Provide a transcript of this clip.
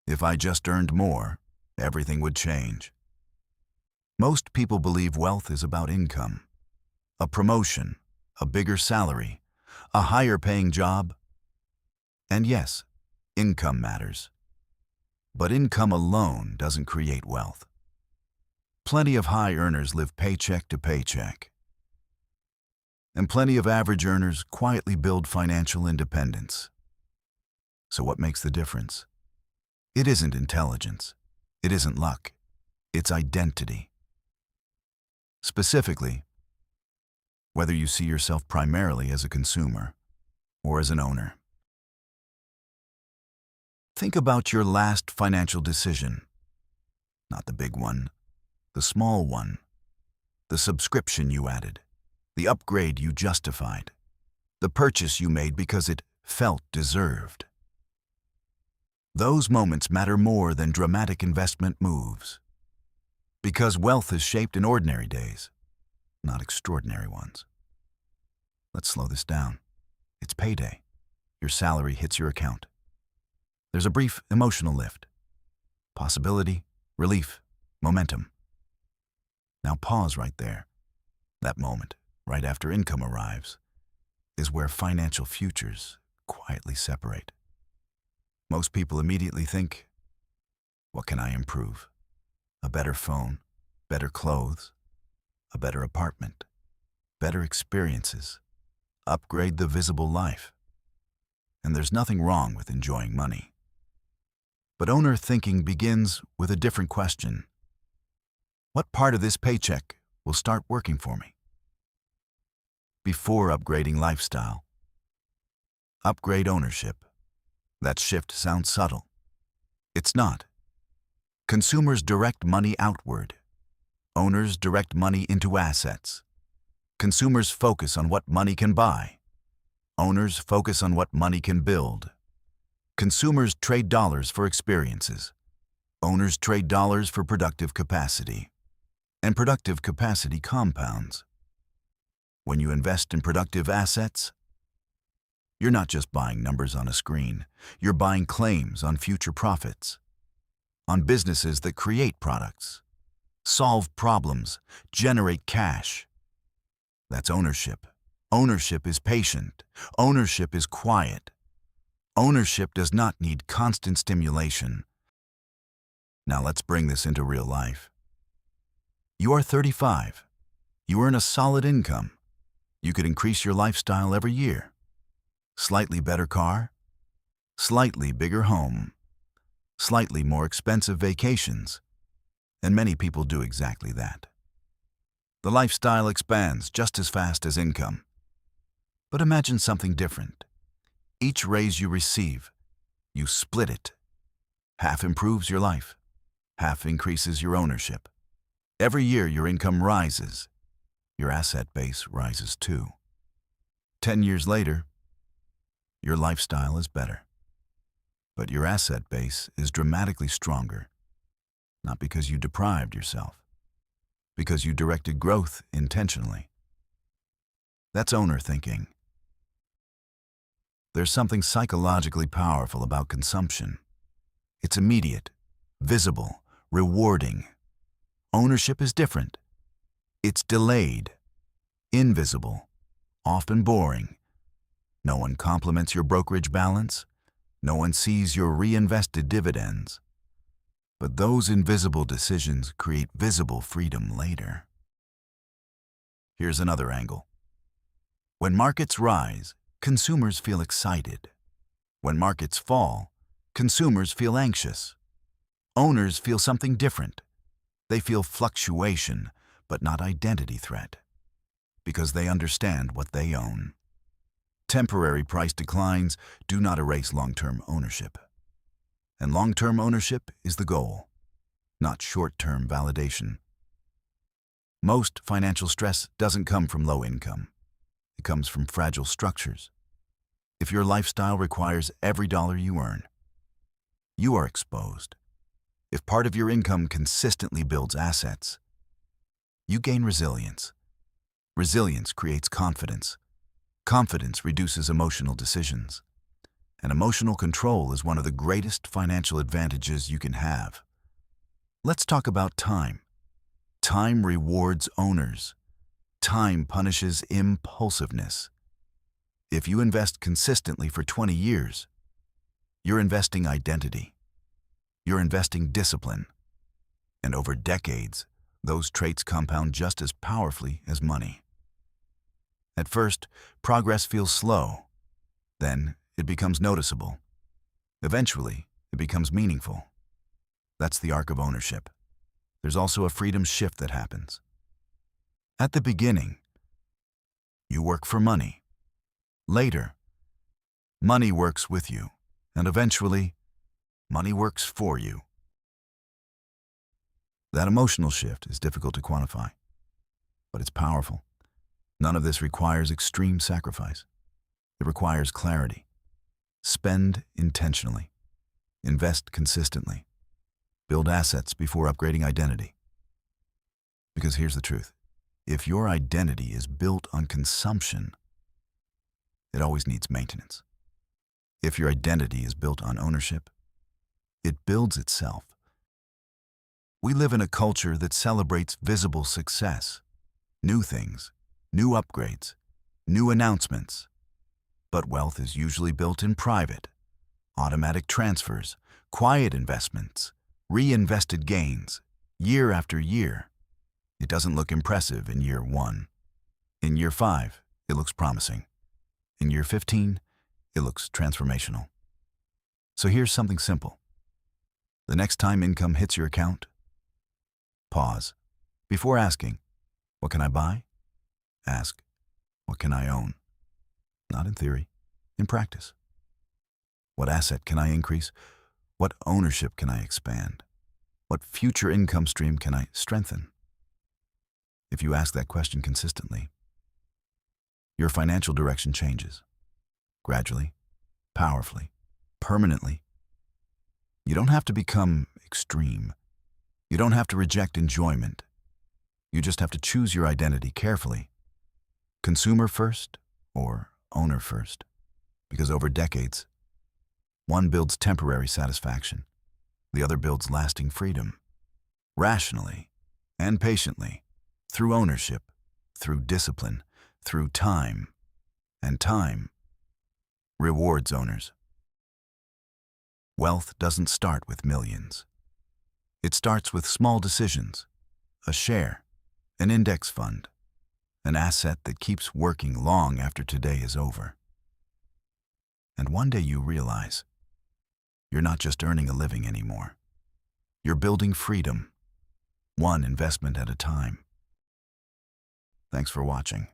If I just earned more, everything would change. Most people believe wealth is about income. A promotion, a bigger salary, a higher paying job. And yes, income matters. But income alone doesn't create wealth. Plenty of high earners live paycheck to paycheck. And plenty of average earners quietly build financial independence. So what makes the difference? It isn't intelligence. It isn't luck. It's identity. Specifically, whether you see yourself primarily as a consumer or as an owner. Think about your last financial decision. Not the big one, the small one. The subscription you added, the upgrade you justified, the purchase you made because it felt deserved. Those moments matter more than dramatic investment moves. Because wealth is shaped in ordinary days, not extraordinary ones. Let's slow this down. It's payday. Your salary hits your account. There's a brief emotional lift. Possibility, relief, momentum. Now pause right there. That moment, right after income arrives, is where financial futures quietly separate. Most people immediately think, what can I improve? A better phone, better clothes, a better apartment, better experiences, upgrade the visible life. And there's nothing wrong with enjoying money. But owner thinking begins with a different question. What part of this paycheck will start working for me? Before upgrading lifestyle, upgrade ownership. That shift sounds subtle. It's not. Consumers direct money outward. Owners direct money into assets. Consumers focus on what money can buy. Owners focus on what money can build. Consumers trade dollars for experiences. Owners trade dollars for productive capacity. And productive capacity compounds. When you invest in productive assets, you're not just buying numbers on a screen. You're buying claims on future profits, on businesses that create products, solve problems, generate cash. That's ownership. Ownership is patient. Ownership is quiet. Ownership does not need constant stimulation. Now let's bring this into real life. You are 35. You earn a solid income. You could increase your lifestyle every year. Slightly better car, slightly bigger home, slightly more expensive vacations, and many people do exactly that. The lifestyle expands just as fast as income. But imagine something different. Each raise you receive, you split it. Half improves your life, half increases your ownership. Every year your income rises, your asset base rises too. 10 years later, your lifestyle is better. But your asset base is dramatically stronger, not because you deprived yourself, because you directed growth intentionally. That's owner thinking. There's something psychologically powerful about consumption. It's immediate, visible, rewarding. Ownership is different. It's delayed, invisible, often boring. No one compliments your brokerage balance. No one sees your reinvested dividends. But those invisible decisions create visible freedom later. Here's another angle. When markets rise, consumers feel excited. When markets fall, consumers feel anxious. Owners feel something different. They feel fluctuation, but not identity threat, because they understand what they own. Temporary price declines do not erase long-term ownership. And long-term ownership is the goal, not short-term validation. Most financial stress doesn't come from low income. It comes from fragile structures. If your lifestyle requires every dollar you earn, you are exposed. If part of your income consistently builds assets, you gain resilience. Resilience creates confidence. Confidence reduces emotional decisions. And emotional control is one of the greatest financial advantages you can have. Let's talk about time. Time rewards owners. Time punishes impulsiveness. If you invest consistently for 20 years, you're investing identity. You're investing discipline. And over decades, those traits compound just as powerfully as money. At first, progress feels slow. Then, it becomes noticeable. Eventually, it becomes meaningful. That's the arc of ownership. There's also a freedom shift that happens. At the beginning, you work for money. Later, money works with you. And eventually, money works for you. That emotional shift is difficult to quantify, but it's powerful. None of this requires extreme sacrifice. It requires clarity. Spend intentionally. Invest consistently. Build assets before upgrading identity. Because here's the truth. If your identity is built on consumption, it always needs maintenance. If your identity is built on ownership, it builds itself. We live in a culture that celebrates visible success, new things, new upgrades, new announcements. But wealth is usually built in private, automatic transfers, quiet investments, reinvested gains, year after year. It doesn't look impressive in year 1. In year 5, it looks promising. In year 15, it looks transformational. So here's something simple. The next time income hits your account, pause. Before asking, what can I buy? Ask, what can I own? Not in theory, in practice. What asset can I increase? What ownership can I expand? What future income stream can I strengthen? If you ask that question consistently, your financial direction changes. Gradually, powerfully, permanently. You don't have to become extreme. You don't have to reject enjoyment. You just have to choose your identity carefully. Consumer first or owner first. Because over decades, one builds temporary satisfaction. The other builds lasting freedom. Rationally and patiently, through ownership, through discipline, through time. And time rewards owners. Wealth doesn't start with millions. It starts with small decisions, a share, an index fund, an asset that keeps working long after today is over. And one day you realize you're not just earning a living anymore. You're building freedom, one investment at a time. Thanks for watching.